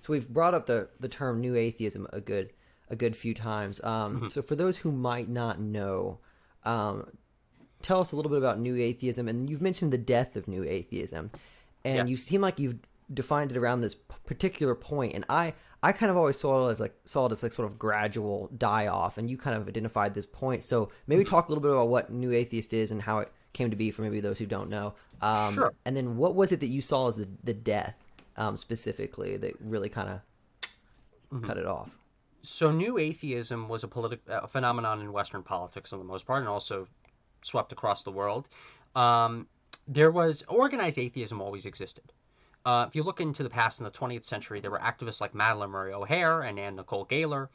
So we've brought up the term New Atheism a good few times. Mhm. So for those who might not know, um, tell us a little bit about New Atheism, and you've mentioned the death of New Atheism, Yeah. and you seem like you've defined it around this particular point, and I kind of always saw it as like sort of gradual die off, and you kind of identified this point. So maybe Mhm. talk a little bit about what New Atheist is and how it came to be for maybe those who don't know. Sure. And then what was it that you saw as the death specifically that really kind of Mhm. cut it off? So New Atheism was a phenomenon in Western politics for the most part, and also swept across the world. Um, there was organized atheism always existed. If you look into the past in the 20th century, there were activists like Madeline Murray O'Hair and Anne Nicole Gaylor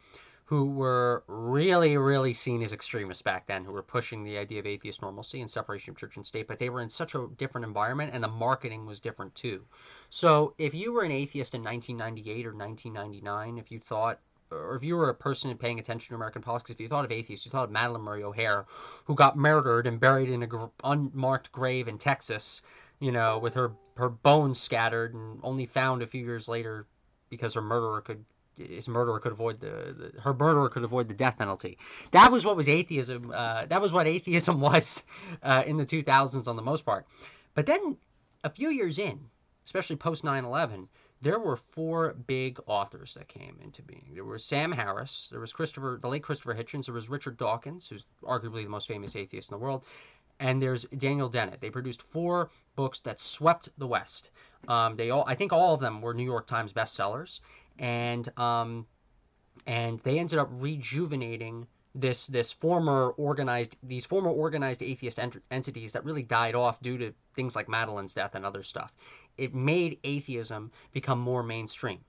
who were really, really seen as extremists back then, who were pushing the idea of atheist normalcy and separation of church and state, but they were in such a different environment and the marketing was different too. So if you were an atheist in 1998 or 1999, if you thought, or if you were a person paying attention to American politics, if you thought of atheists, you thought of Madeline Murray O'Hair, who got murdered and buried in an unmarked grave in Texas, with her bones scattered and only found a few years later because his murderer could avoid her murderer could avoid the death penalty. That was what was atheism. That was what atheism was in the 2000s on the most part. But then a few years in, especially post 9/11, there were four big authors that came into being. There was Sam Harris, there was the late Christopher Hitchens, there was Richard Dawkins, who's arguably the most famous atheist in the world, and there's Daniel Dennett. They produced four books that swept the West. I think all of them were New York Times bestsellers, and they ended up rejuvenating this former organized atheist entities that really died off due to things like Madeline's death and other stuff. It made atheism become more mainstream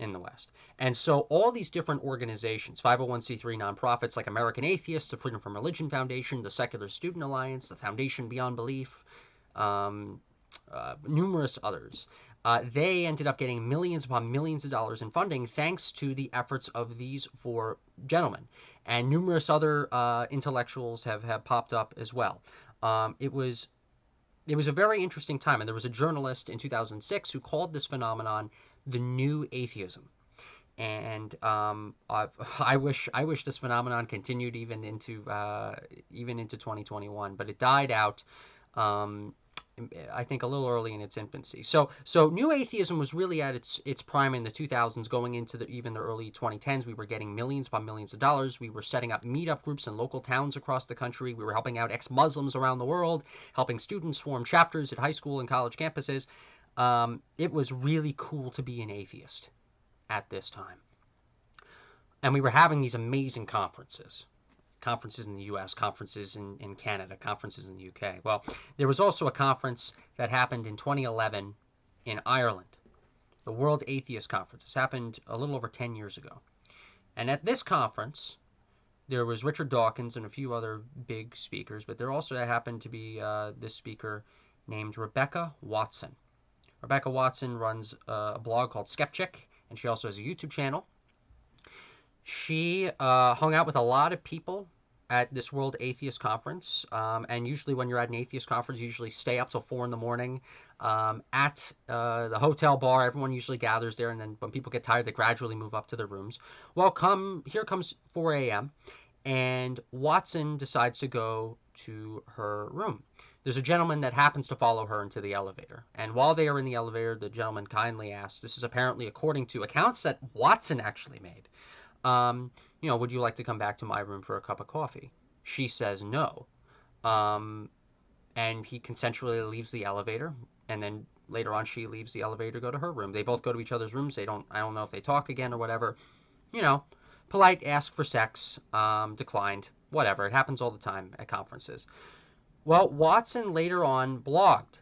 in the West. And so all these different organizations, 501c3 nonprofits like American Atheists, the Freedom from Religion Foundation, the Secular Student Alliance, the Foundation Beyond Belief, um, numerous others, they ended up getting millions upon millions of dollars in funding thanks to the efforts of these four gentlemen. And numerous other intellectuals have popped up as well. It was a very interesting time, and there was a journalist in 2006 who called this phenomenon the New Atheism. And I wish this phenomenon continued even into 2021, but it died out. Um, I think a little early in its infancy. So New Atheism was really at its prime in the 2000s, going into even the early 2010s. We were getting millions upon millions of dollars. We were setting up meetup groups in local towns across the country. We were helping out ex-Muslims around the world, helping students form chapters at high school and college campuses. It was really cool to be an atheist at this time, and we were having these amazing conferences in the US, conferences in Canada, conferences in the UK. Well, there was also a conference that happened in 2011 in Ireland, the World Atheist Conference. This happened a little over 10 years ago. And at this conference, there was Richard Dawkins and a few other big speakers, but there also happened to be this speaker named Rebecca Watson. Rebecca Watson runs a blog called Skeptic, and she also has a YouTube channel. She hung out with a lot of people at this World Atheist Conference, and usually when you're at an atheist conference, you usually stay up till 4 in the morning at the hotel bar. Everyone usually gathers there, and then when people get tired, they gradually move up to their rooms. Well, here comes 4 a.m., and Watson decides to go to her room. There's a gentleman that happens to follow her into the elevator, and while they are in the elevator, the gentleman kindly asks, this is apparently according to accounts that Watson actually made, would you like to come back to my room for a cup of coffee? She says no. Um, and he consensually leaves the elevator, and then later on she leaves the elevator to go to her room. They both go to each other's rooms. I don't know if they talk again or whatever. You know, polite, ask for sex, declined, whatever. It happens all the time at conferences. Well, Watson later on blogged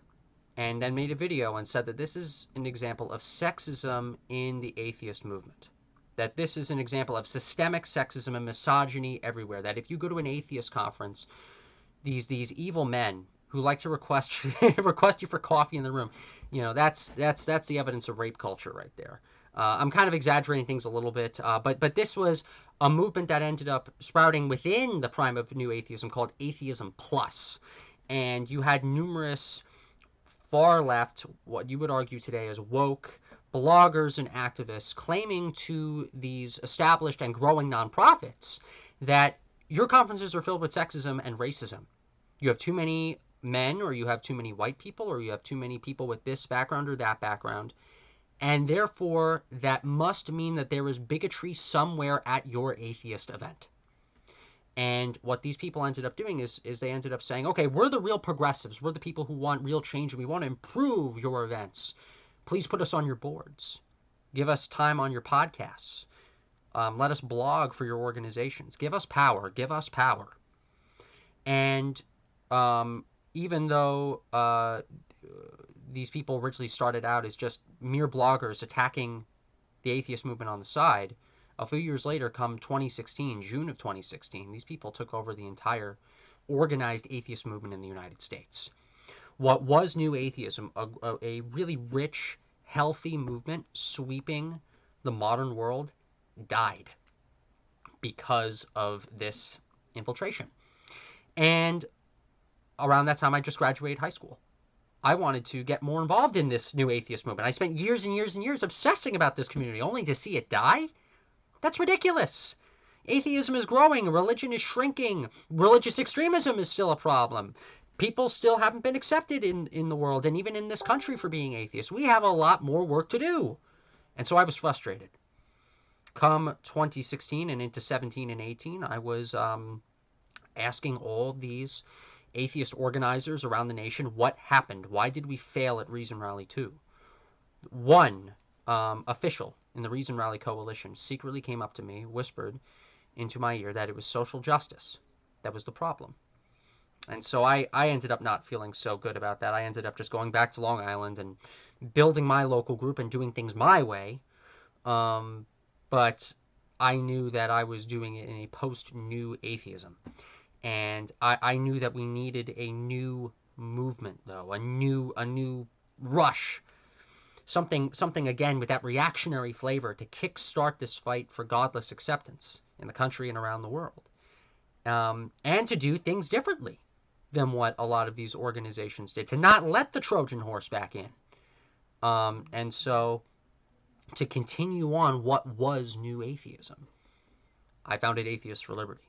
and then made a video and said that this is an example of sexism in the atheist movement. That this is an example of systemic sexism and misogyny everywhere. That if you go to an atheist conference, these evil men who like to request request you for coffee in the room, that's the evidence of rape culture right there. I'm kind of exaggerating things a little bit, but this was a movement that ended up sprouting within the prime of New Atheism called Atheism Plus, and you had numerous far left, what you would argue today as woke, bloggers and activists claiming to these established and growing nonprofits that your conferences are filled with sexism and racism. You have too many men, or you have too many white people, or you have too many people with this background or that background, and therefore that must mean that there is bigotry somewhere at your atheist event. And what these people ended up doing is they ended up saying, okay, we're the real progressives. We're the people who want real change, and we want to improve your events. Please put us on your boards. Give us time on your podcasts. Let us blog for your organizations. Give us power. Give us power. And even though these people originally started out as just mere bloggers attacking the atheist movement on the side, a few years later, come 2016, June of 2016, these people took over the entire organized atheist movement in the United States. What was New Atheism, a really rich, healthy movement sweeping the modern world, died because of this infiltration. And around that time, I just graduated high school. I wanted to get more involved in this New Atheist movement. I spent years and years and years obsessing about this community, only to see it die. That's ridiculous. Atheism is growing. Religion is shrinking. Religious extremism is still a problem. People still haven't been accepted in the world and even in this country for being atheists. We have a lot more work to do. And so I was frustrated. Come 2016 and into 17 and 18, I was asking all these atheist organizers around the nation what happened. Why did we fail at Reason Rally 2? One official in the Reason Rally Coalition secretly came up to me, whispered into my ear that it was social justice that was the problem. And so I ended up not feeling so good about that. I ended up just going back to Long Island and building my local group and doing things my way. But I knew that I was doing it in a post-New Atheism. And I knew that we needed a new movement, though, a new rush. Something again with that reactionary flavor to kickstart this fight for godless acceptance in the country and around the world. And to do things differently than what a lot of these organizations did, to not let the Trojan horse back in. And so to continue on what was New Atheism, I founded Atheists for Liberty.